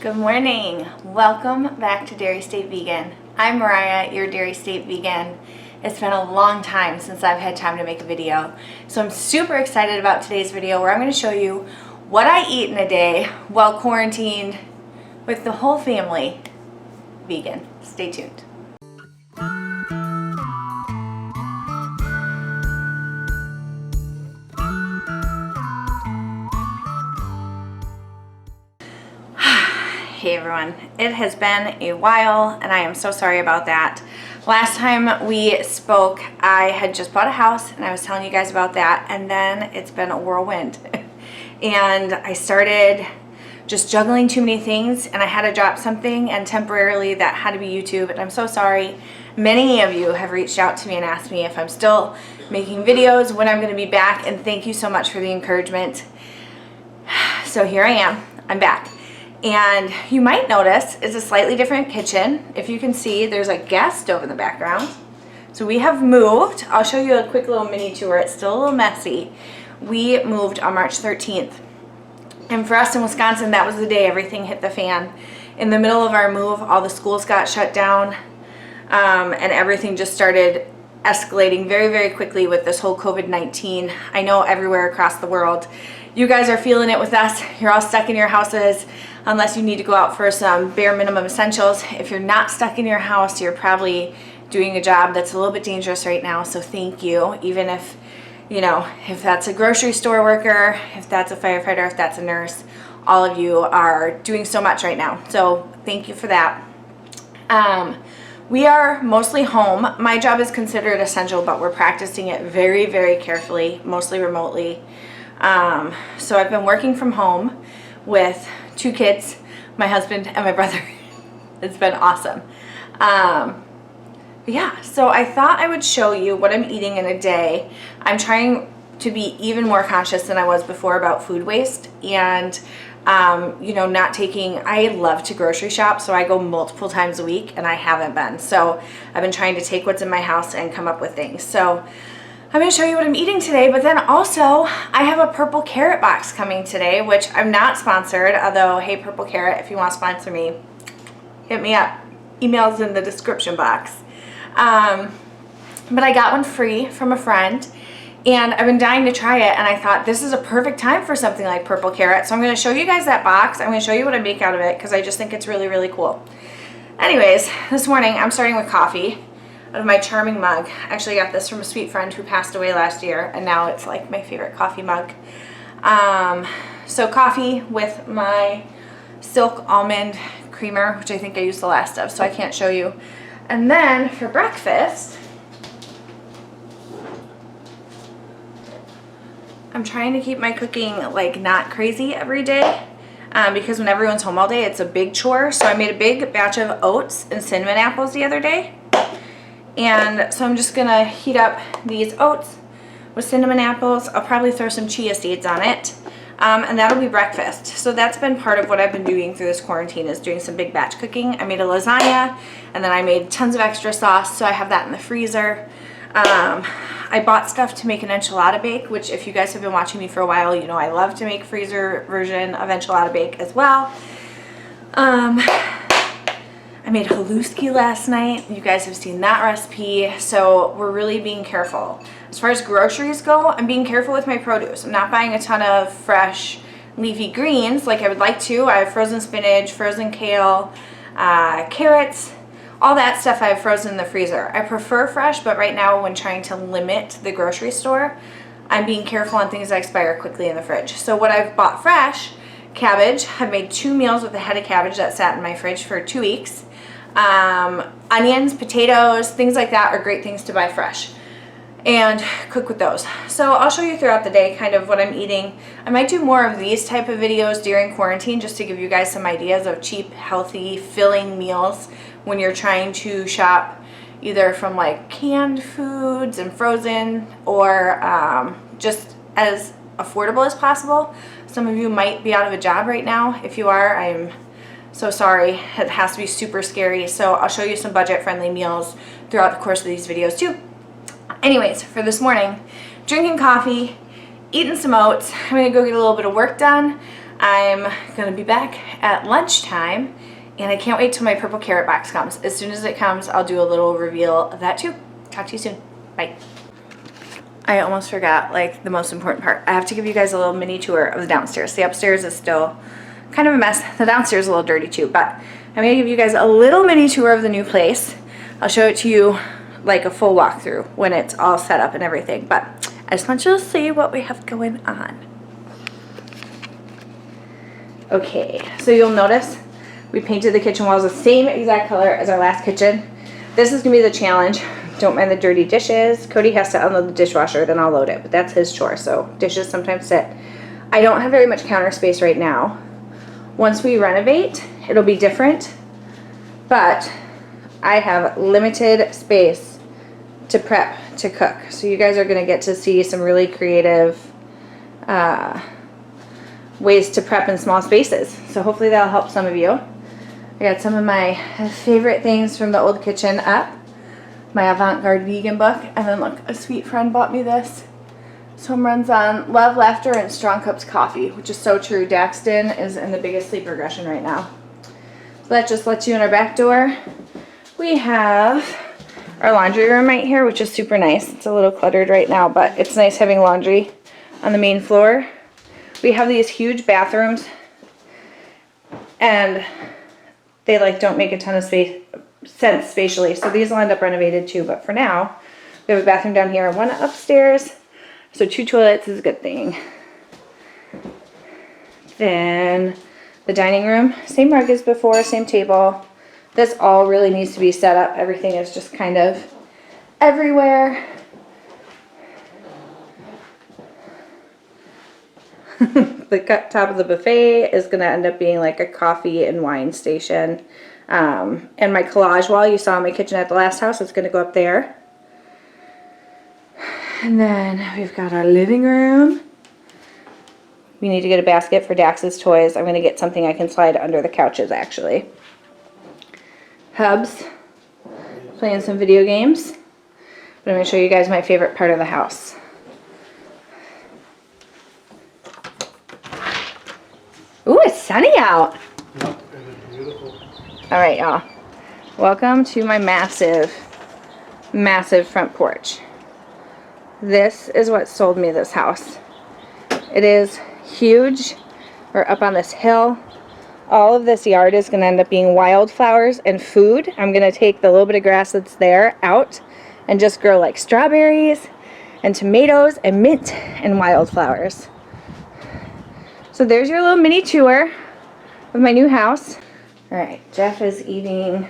Good morning. Welcome back to Dairy State Vegan. I'm Mariah, your Dairy State Vegan. It's been a long time since I've had time to make a video, so I'm super excited about today's video where I'm going to show you what I eat in a day while quarantined with the whole family vegan. Stay tuned. Hey everyone, it has been a while and I am so sorry about that. Last time we spoke, I had just bought a house and I was telling you guys about that, and then it's been a whirlwind. And I started just juggling too many things and I had to drop something, and temporarily that had to be YouTube, and I'm so sorry. Many of you have reached out to me and asked me if I'm still making videos, when I'm going to be back, and thank you so much for the encouragement. So here I am, I'm back. And you might notice it's a slightly different kitchen. If you can see, there's a gas stove in the background. So we have moved. I'll show you a quick little mini tour. It's still a little messy. We moved on March 13th. And for us in Wisconsin, that was the day everything hit the fan. In the middle of our move, all the schools got shut down, and everything just started escalating very, very quickly with this whole COVID-19. I know everywhere across the world, you guys are feeling it with us. You're all stuck in your houses unless you need to go out for some bare minimum essentials. If you're not stuck in your house, you're probably doing a job that's a little bit dangerous right now. So thank you. Even if, you know, if that's a grocery store worker, if that's a firefighter, if that's a nurse, all of you are doing so much right now. So thank you for that. We are mostly home. My job is considered essential, but we're practicing it very, very carefully, mostly remotely. So I've been working from home with 2 kids, my husband and my brother. It's been awesome. Yeah, so I thought I would show you what I'm eating in a day. I'm trying to be even more conscious than I was before about food waste, and you know, not taking, I love to grocery shop, so I go multiple times a week, and I haven't been. So I've been trying to take what's in my house and come up with things. So I'm going to show you what I'm eating today, but then also I have a purple carrot box coming today, which I'm not sponsored, although, hey, Purple Carrot, if you want to sponsor me, hit me up. Email's in the description box. But I got one free from a friend, and I've been dying to try it, and I thought this is a perfect time for something like Purple Carrot. So I'm going to show you guys that box. I'm going to show you what I make out of it because I just think it's really, really cool. Anyways, this morning I'm starting with coffee out of my charming mug. I actually got this from a sweet friend who passed away last year, and now it's like my favorite coffee mug. So coffee with my silk almond creamer, which I think I used the last of, so I can't show you. And then for breakfast, I'm trying to keep my cooking like not crazy every day, because when everyone's home all day, it's a big chore. So I made a big batch of oats and cinnamon apples the other day. And so I'm just gonna heat up these oats with cinnamon apples. I'll probably throw some chia seeds on it, and that'll be breakfast. So that's been part of what I've been doing through this quarantine, is doing some big batch cooking. I made a lasagna, and then I made tons of extra sauce, so I have that in the freezer. I bought stuff to make an enchilada bake, which if you guys have been watching me for a while, you know I love to make freezer version of enchilada bake as well. I made haluski last night. You guys have seen that recipe, so we're really being careful. As far as groceries go, I'm being careful with my produce. I'm not buying a ton of fresh leafy greens like I would like to. I have frozen spinach, frozen kale, carrots, all that stuff I have frozen in the freezer. I prefer fresh, but right now when trying to limit the grocery store, I'm being careful on things that expire quickly in the fridge. So what I've bought fresh, cabbage. I've made 2 meals with a head of cabbage that sat in my fridge for 2 weeks. Onions, potatoes, things like that are great things to buy fresh and cook with those. So I'll show you throughout the day kind of what I'm eating. I might do more of these type of videos during quarantine just to give you guys some ideas of cheap, healthy, filling meals when you're trying to shop either from like canned foods and frozen, or just as affordable as possible. Some of you might be out of a job right now. If you are, I'm so sorry. It has to be super scary. So I'll show you some budget-friendly meals throughout the course of these videos too. Anyways, for this morning, drinking coffee, eating some oats. I'm gonna go get a little bit of work done. I'm gonna be back at lunchtime, and I can't wait till my purple carrot box comes. As soon as it comes, I'll do a little reveal of that too. Talk to you soon. Bye. I almost forgot, like, the most important part. I have to give you guys a little mini tour of the downstairs. The upstairs is still kind of a mess. The downstairs is a little dirty too, but I'm gonna give you guys a little mini tour of the new place. I'll show it to you like a full walkthrough when it's all set up and everything, but I just want you to see what we have going on. Okay, so you'll notice we painted the kitchen walls the same exact color as our last kitchen. This is gonna be the challenge. Don't mind the dirty dishes. Cody has to unload the dishwasher, then I'll load it, but that's his chore, so dishes sometimes sit. I don't have very much counter space right now. Once we renovate, it'll be different, but I have limited space to prep to cook. So you guys are gonna get to see some really creative ways to prep in small spaces. So hopefully that'll help some of you. I got some of my favorite things from the old kitchen up. My avant-garde vegan book, and then look, a sweet friend bought me this. This one runs on love, laughter, and strong cups coffee, which is so true. Daxton is in the biggest sleep regression right now. So that just lets you in our back door. We have our laundry room right here, which is super nice. It's a little cluttered right now, but it's nice having laundry on the main floor. We have these huge bathrooms, and they like don't make a ton of sense spatially, so these will end up renovated too, but for now we have a bathroom down here and one upstairs, so 2 toilets is a good thing. Then the dining room, same rug as before, same table. This all really needs to be set up. Everything is just kind of everywhere. The top of the buffet is going to end up being like a coffee and wine station. And my collage wall you saw in my kitchen at the last house is going to go up there. And then we've got our living room. We need to get a basket for Dax's toys. I'm going to get something I can slide under the couches actually. Hubs. Playing some video games. But I'm going to show you guys my favorite part of the house. Ooh, it's sunny out. Yep, it is beautiful. All right, y'all. Welcome to my massive, massive front porch. This is what sold me this house. It is huge. We're up on this hill. All of this yard is going to end up being wildflowers and food. I'm going to take the little bit of grass that's there out and just grow like strawberries and tomatoes and mint and wildflowers. So there's your little mini tour of my new house. All right, Jeff is eating.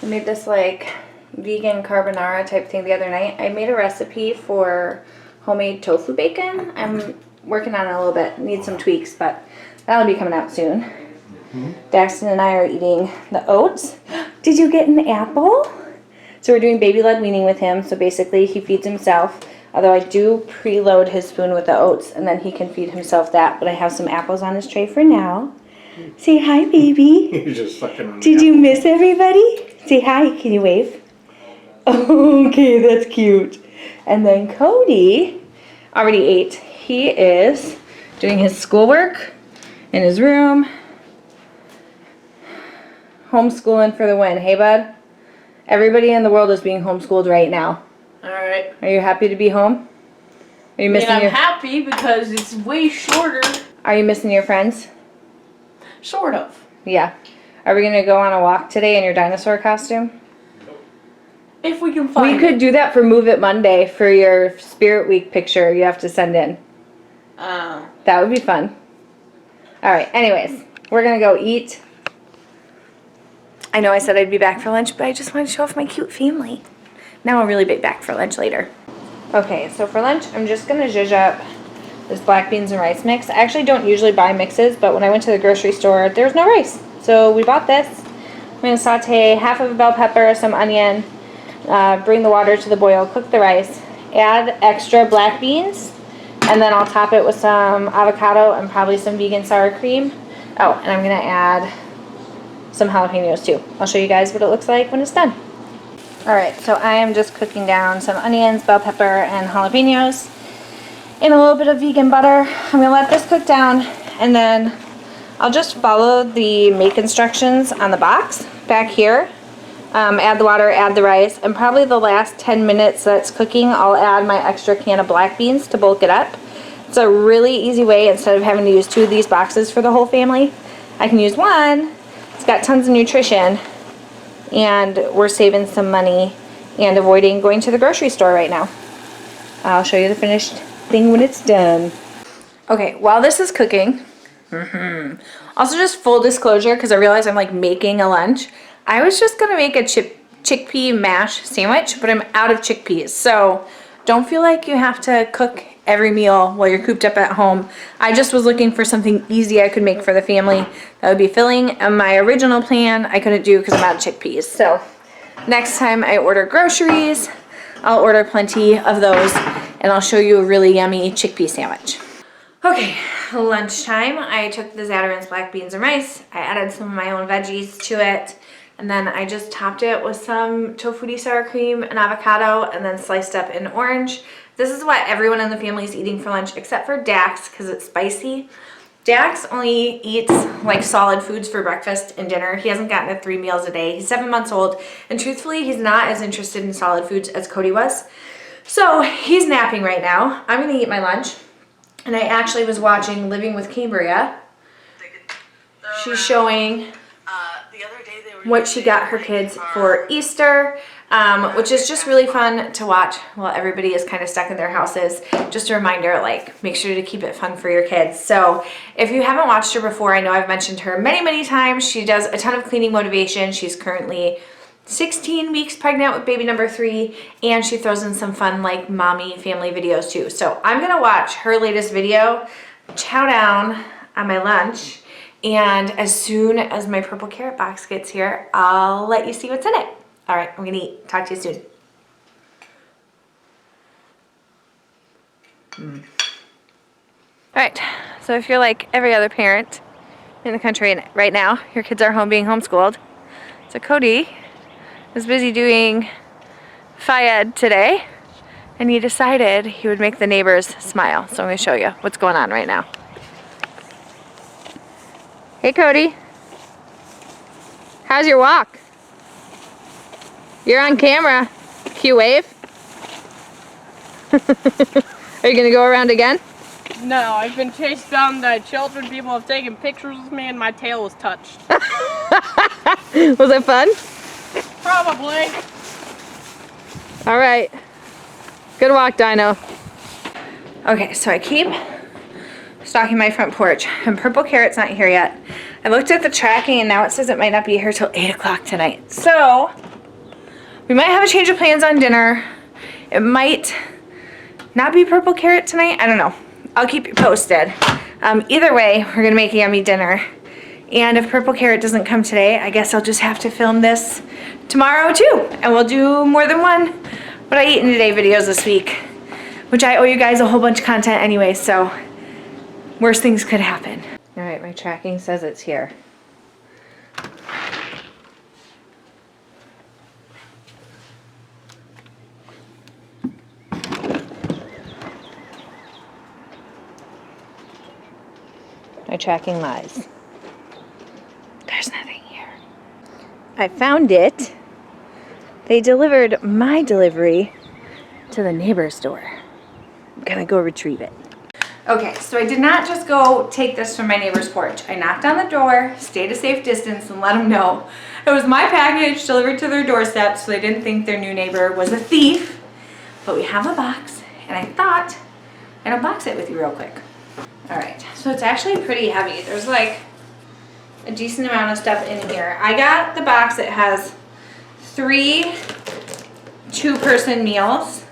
I made this like vegan carbonara type thing the other night. I made a recipe for homemade tofu bacon. I'm working on it a little bit. Need some tweaks, but that'll be coming out soon. Daxton and I are eating the oats. Did you get an apple? So we're doing baby-led weaning with him. So basically he feeds himself. Although I do preload his spoon with the oats, and then he can feed himself that. But I have some apples on his tray for now. Say hi, baby. He's just sucking on Did you miss everybody? Say hi. Can you wave? Okay, that's cute. And then Cody already ate. He is doing his schoolwork in his room. Homeschooling for the win. Hey, bud? Everybody in the world is being homeschooled right now. Alright. Are you happy to be home? Are you missing I'm your... happy because it's way shorter. Are you missing your friends? Sort of. Yeah. Are we going to go on a walk today in your dinosaur costume? If we can find We could do that for Move It Monday for your Spirit Week picture you have to send in. That would be fun. Alright, anyways. We're going to go eat. I know I said I'd be back for lunch, but I just want to show off my cute family. Now I'll really be back for lunch later. Okay, so for lunch, I'm just going to zhuzh up this black beans and rice mix. I actually don't usually buy mixes, but when I went to the grocery store, there was no rice. So we bought this. I'm going to saute half of a bell pepper, some onion, bring the water to the boil, cook the rice, add extra black beans, and then I'll top it with some avocado and probably some vegan sour cream. Oh, and I'm going to add some jalapenos too. I'll show you guys what it looks like when it's done. Alright, so I am just cooking down some onions, bell pepper, and jalapenos in a little bit of vegan butter. I'm going to let this cook down, and then I'll just follow the make instructions on the box back here. Add the water, add the rice, and probably the last 10 minutes that's cooking, I'll add my extra can of black beans to bulk it up. It's a really easy way, instead of having to use 2 of these boxes for the whole family, I can use one. It's got tons of nutrition, and we're saving some money and avoiding going to the grocery store right now. I'll show you the finished thing when it's done. Okay, while this is cooking, also just full disclosure, because I realize I'm like making a lunch, I was just gonna make a chickpea mash sandwich, but I'm out of chickpeas. So don't feel like you have to cook every meal while you're cooped up at home. I just was looking for something easy I could make for the family that would be filling. And my original plan I couldn't do because I'm out of chickpeas. So next time I order groceries, I'll order plenty of those, and I'll show you a really yummy chickpea sandwich. Okay, lunchtime. I took the Zatarain's black beans and rice. I added some of my own veggies to it. And then I just topped it with some tofu sour cream and avocado, and then sliced up an orange. This is what everyone in the family is eating for lunch, except for Dax, because it's spicy. Dax only eats like solid foods for breakfast and dinner. He hasn't gotten to 3 meals a day. He's 7 months old, and truthfully, he's not as interested in solid foods as Cody was. So he's napping right now. I'm gonna eat my lunch. And I actually was watching Living with Cambria. She's showing what she got her kids for Easter, which is just really fun to watch while everybody is kind of stuck in their houses. Just a reminder, like, make sure to keep it fun for your kids. So if you haven't watched her before, I know I've mentioned her many times. She does a ton of cleaning motivation. She's currently 16 weeks pregnant with baby number 3, and she throws in some fun like mommy family videos too. So I'm gonna watch her latest video, chow down on my lunch, and as soon as my purple carrot box gets here, I'll let you see what's in it. All right, I'm gonna eat. Talk to you soon. All right, so if you're like every other parent in the country right now, your kids are home being homeschooled. So Cody was busy doing Phi-Ed today, and he decided he would make the neighbors smile. So I'm gonna show you what's going on right now. Hey Cody, how's your walk? You're on camera. Cue wave. Are you gonna go around again? No, I've been chased down by children. People have taken pictures with me, and my tail was touched. Was it fun? Probably. All right. Good walk, Dino. Okay, so I keep stocking my front porch, and purple carrot's not here yet. I looked at the tracking, and now it says it might not be here till 8 o'clock tonight. So we might have a change of plans on dinner. It might not be purple carrot tonight. I don't know. I'll keep you posted. Either way, we're gonna make a yummy dinner. And if purple carrot doesn't come today, I guess I'll just have to film this tomorrow too. And we'll do more than one what I eat in a day videos this week, which I owe you guys a whole bunch of content anyway, so worse things could happen. All right, my tracking says it's here. My tracking lies. There's nothing here. I found it. They delivered my delivery to the neighbor's door. I'm gonna go retrieve it. Okay, so I did not just go take this from my neighbor's porch. I knocked on the door, stayed a safe distance, and let them know it was my package delivered to their doorstep, so they didn't think their new neighbor was a thief. But we have a box, and I thought I'd unbox it with you real quick. All right, so it's actually pretty heavy. There's like a decent amount of stuff in here. I got the box that has 3 two-person meals.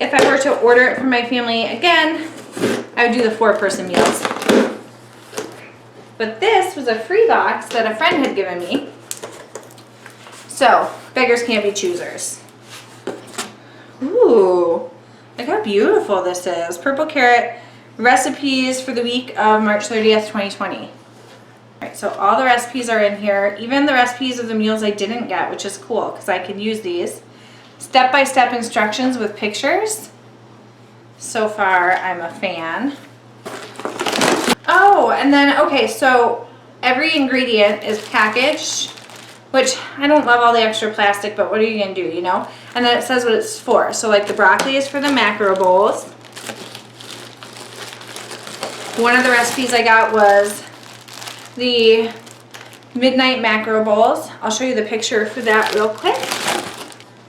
If I were to order it for my family again, I would do the 4-person meals. But this was a free box that a friend had given me. So, beggars can't be choosers. Ooh, look how beautiful this is. Purple carrot recipes for the week of March 30th, 2020. All right, so all the recipes are in here, even the recipes of the meals I didn't get, which is cool because I can use these. Step-by-step instructions with pictures. So far, I'm a fan. Oh, and then, okay, so every ingredient is packaged, which I don't love all the extra plastic, but what are you gonna do, you know? And then it says what it's for. So like the broccoli is for the macro bowls. One of the recipes I got was the midnight macro bowls. I'll show you the picture for that real quick.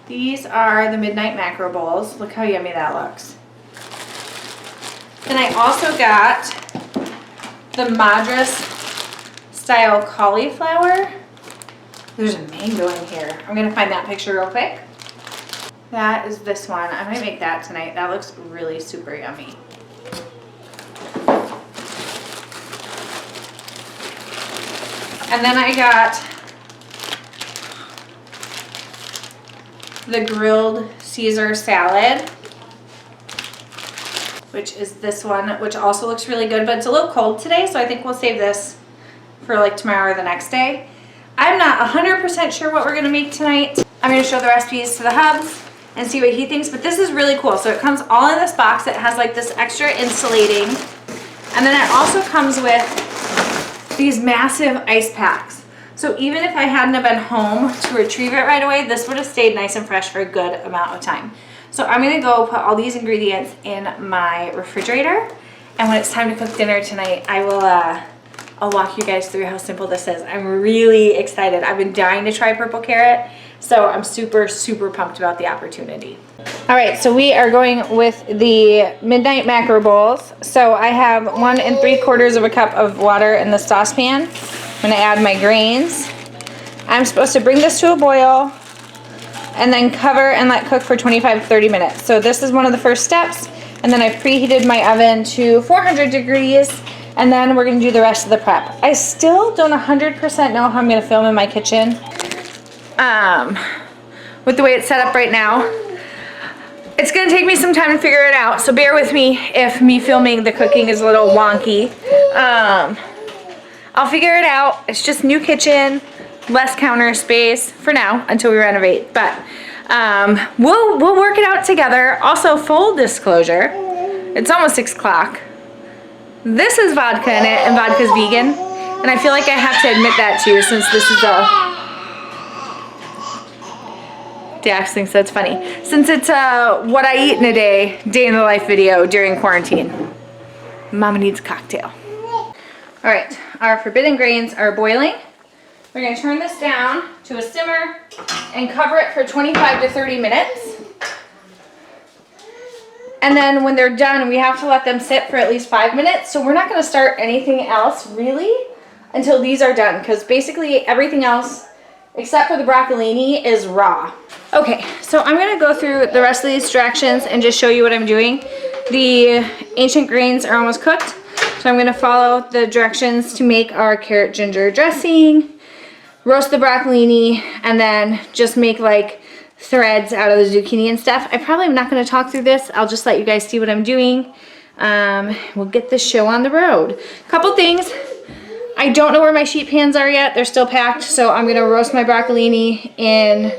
These are the midnight macro bowls. Look how yummy that looks. Then I also got the Madras style cauliflower. There's a mango in here. I'm gonna find that picture real quick. That is this one. I might make that tonight. That looks really super yummy. And then I got the grilled Caesar salad, which is this one, which also looks really good, but it's a little cold today, so I think we'll save this for like tomorrow or the next day. I'm not 100% sure what we're gonna make tonight. I'm gonna show the recipes to the hubs and see what he thinks, but this is really cool. So it comes all in this box. It has like this extra insulating, and then it also comes with these massive ice packs. So even if I hadn't have been home to retrieve it right away, this would have stayed nice and fresh for a good amount of time. So I'm gonna go put all these ingredients in my refrigerator, and when it's time to cook dinner tonight, I will I'll walk you guys through how simple this is. I'm really excited. I've been dying to try purple carrot, so I'm super, super pumped about the opportunity. All right, so we are going with the midnight macro bowls. So I have 1 3/4 cup of water in the saucepan. I'm gonna add my grains. I'm supposed to bring this to a boil and then cover and let cook for 25 to 30 minutes. So this is one of the first steps, and then I've preheated my oven to 400 degrees, and then we're gonna do the rest of the prep. I still don't 100% know how I'm gonna film in my kitchen with the way it's set up right now. It's gonna take me some time to figure it out, so bear with me if me filming the cooking is a little wonky. I'll figure it out. It's just new kitchen, less counter space for now until we renovate, but we'll work it out together. Also, full disclosure, it's almost 6 o'clock. This is vodka in it, and vodka's vegan, and I feel like I have to admit that to you since this is a... Dax thinks that's funny. Since it's what I eat in a day in the life video during quarantine. Mama needs a cocktail. All right, our forbidden grains are boiling. We're gonna turn this down to a simmer and cover it for 25 to 30 minutes. And then when they're done, we have to let them sit for at least 5 minutes. So we're not gonna start anything else really until these are done, because basically everything else except for the broccolini is raw. Okay, so I'm gonna go through the rest of these directions and just show you what I'm doing. The ancient grains are almost cooked, so I'm gonna follow the directions to make our carrot ginger dressing, roast the broccolini, and then just make like threads out of the zucchini and stuff. I probably am not gonna talk through this. I'll just let you guys see what I'm doing. We'll get this show on the road. Couple things. I don't know where my sheet pans are yet. They're still packed, so I'm gonna roast my broccolini in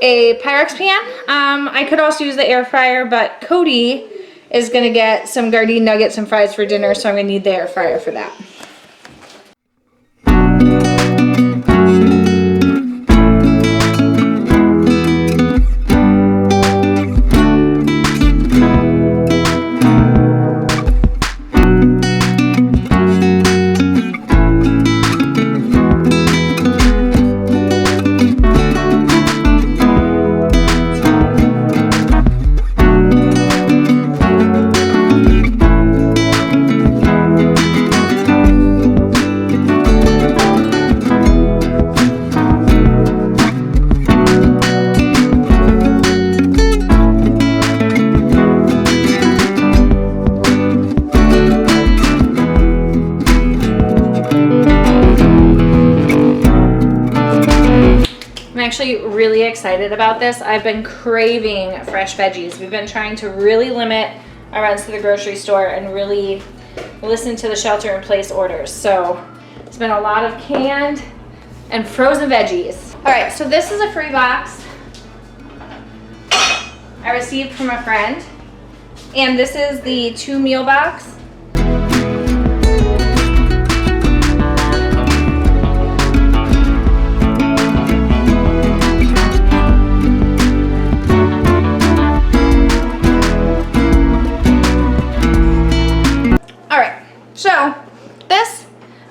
a Pyrex pan. I could also use the air fryer, but Cody is gonna get some Gardein nuggets and fries for dinner, so I'm gonna need the air fryer for that. Actually really excited about this. I've been craving fresh veggies. We've been trying to really limit our runs to the grocery store and really listen to the shelter in place orders. So it's been a lot of canned and frozen veggies. All right, so this is a free box I received from a friend, and this is the 2 meal box.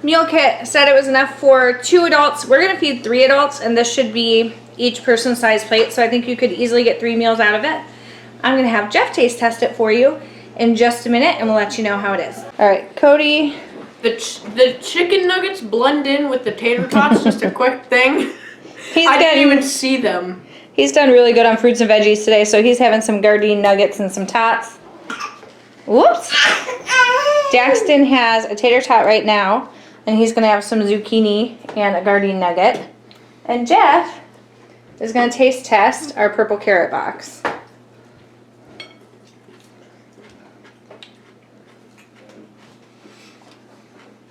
meal kit said it was enough for 2 adults. We're gonna feed 3 adults, and this should be each person's size plate, so I think you could easily get 3 meals out of it. I'm gonna have Jeff taste test it for you in just a minute, and we'll let you know how it is. All right, Cody. The chicken nuggets blend in with the tater tots, just a quick thing. I didn't even see them. He's done really good on fruits and veggies today, so he's having some Gardein nuggets and some tots. Whoops. Daxton has a tater tot right now, and he's gonna have some zucchini and a Gardein nugget. And Jeff is gonna taste test our purple carrot box.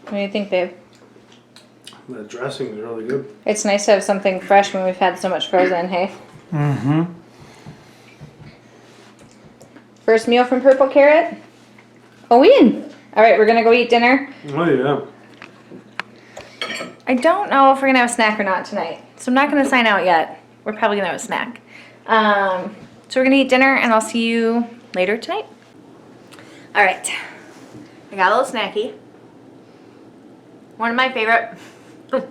What do you think, babe? The dressing is really good. It's nice to have something fresh when we've had so much frozen, hey? Mm-hmm. First meal from Purple Carrot? Oh, in. All right, we're gonna go eat dinner. Oh, yeah. I don't know if we're gonna have a snack or not tonight, so I'm not gonna sign out yet. We're probably gonna have a snack. So we're gonna eat dinner, and I'll see you later tonight. All right, I got a little snacky. One of my favorite, one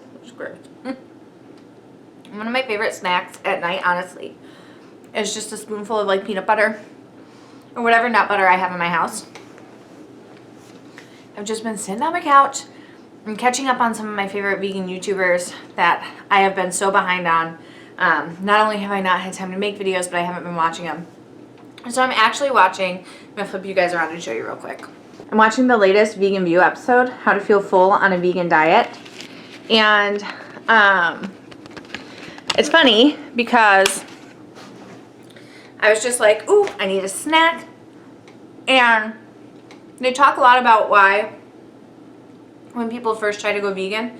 of my favorite snacks at night, honestly, is just a spoonful of like peanut butter or whatever nut butter I have in my house. I've just been sitting on my couch and catching up on some of my favorite vegan YouTubers that I have been so behind on. Not only have I not had time to make videos, but I haven't been watching them. So I'm actually watching, I'm gonna flip you guys around and show you real quick. I'm watching the latest Vegan View episode, How to Feel Full on a Vegan Diet. And it's funny because I was just like, ooh, I need a snack. And they talk a lot about why when people first try to go vegan,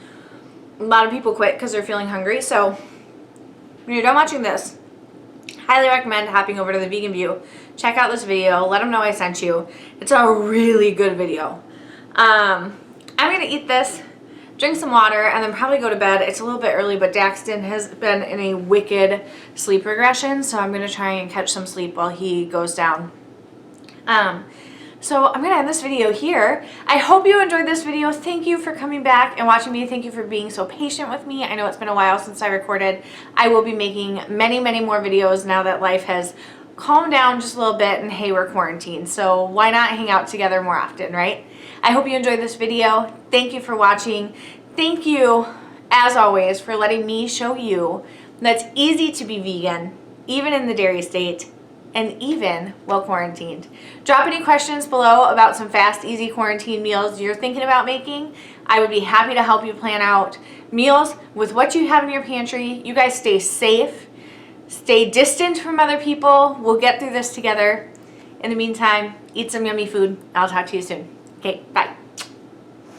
a lot of people quit because they're feeling hungry. So when you're done watching this, highly recommend hopping over to the Vegan View. Check out this video. Let them know I sent you. It's a really good video. I'm going to eat this, drink some water, and then probably go to bed. It's a little bit early, but Daxton has been in a wicked sleep regression, so I'm going to try and catch some sleep while he goes down. So I'm going to end this video here. I hope you enjoyed this video. Thank you for coming back and watching me. Thank you for being so patient with me. I know it's been a while since I recorded. I will be making many, many more videos now that life has calmed down just a little bit, and hey, we're quarantined. So why not hang out together more often, right? I hope you enjoyed this video. Thank you for watching. Thank you, as always, for letting me show you that it's easy to be vegan, even in the dairy state, and even while quarantined. Drop any questions below about some fast, easy quarantine meals you're thinking about making. I would be happy to help you plan out meals with what you have in your pantry. You guys stay safe, stay distant from other people. We'll get through this together. In the meantime, eat some yummy food. I'll talk to you soon. Okay, bye.